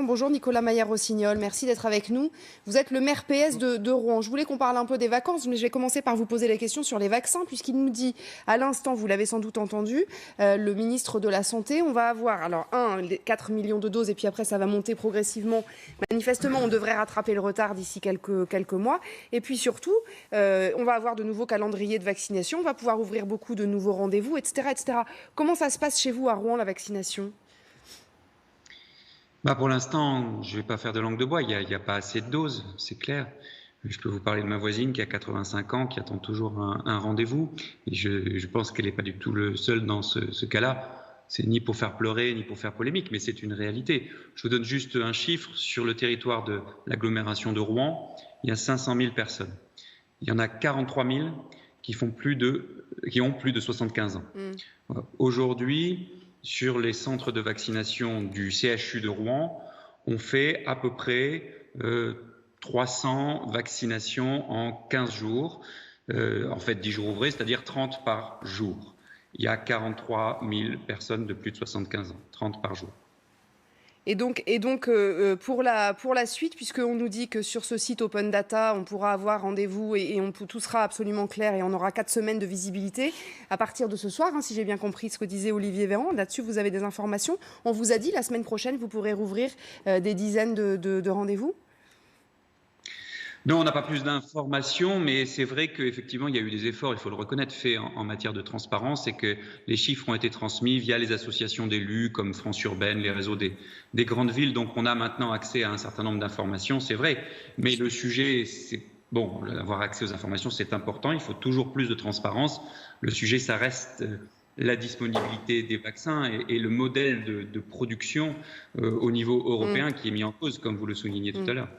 Bonjour Nicolas Maillard-Rossignol, merci d'être avec nous. Vous êtes le maire PS de Rouen. Je voulais qu'on parle un peu des vacances, mais je vais commencer par vous poser la question sur les vaccins, puisqu'il nous dit à l'instant, vous l'avez sans doute entendu, le ministre de la Santé, on va avoir alors 4 millions de doses et puis après ça va monter progressivement. Manifestement, on devrait rattraper le retard d'ici quelques mois. Et puis surtout, on va avoir de nouveaux calendriers de vaccination, on va pouvoir ouvrir beaucoup de nouveaux rendez-vous, etc., etc. Comment ça se passe chez vous à Rouen, la vaccination ? Pour l'instant, je ne vais pas faire de langue de bois, il y a pas assez de doses, c'est clair. Je peux vous parler de ma voisine qui a 85 ans, qui attend toujours un rendez-vous. Et je pense qu'elle n'est pas du tout le seul dans ce cas-là. C'est ni pour faire pleurer, ni pour faire polémique, mais c'est une réalité. Je vous donne juste un chiffre. Sur le territoire de l'agglomération de Rouen, il y a 500 000 personnes. Il y en a 43 000 qui ont plus de 75 ans. Aujourd'hui, sur les centres de vaccination du CHU de Rouen, on fait à peu près 300 vaccinations en 15 jours, en fait 10 jours ouvrés, c'est-à-dire 30 par jour. Il y a 43 000 personnes de plus de 75 ans, 30 par jour. Et donc pour la suite, puisqu'on nous dit que sur ce site Open Data, on pourra avoir rendez-vous et tout sera absolument clair et on aura 4 semaines de visibilité à partir de ce soir, si j'ai bien compris ce que disait Olivier Véran. Là-dessus, vous avez des informations. On vous a dit la semaine prochaine, vous pourrez rouvrir des dizaines de rendez-vous ? Non, on n'a pas plus d'informations, mais c'est vrai qu'effectivement, il y a eu des efforts, il faut le reconnaître, faits en matière de transparence et que les chiffres ont été transmis via les associations d'élus comme France Urbaine, les réseaux des grandes villes. Donc, on a maintenant accès à un certain nombre d'informations, c'est vrai. Mais le sujet, c'est bon, avoir accès aux informations, c'est important. Il faut toujours plus de transparence. Le sujet, ça reste la disponibilité des vaccins et le modèle de production au niveau européen qui est mis en cause, comme vous le soulignez tout à l'heure.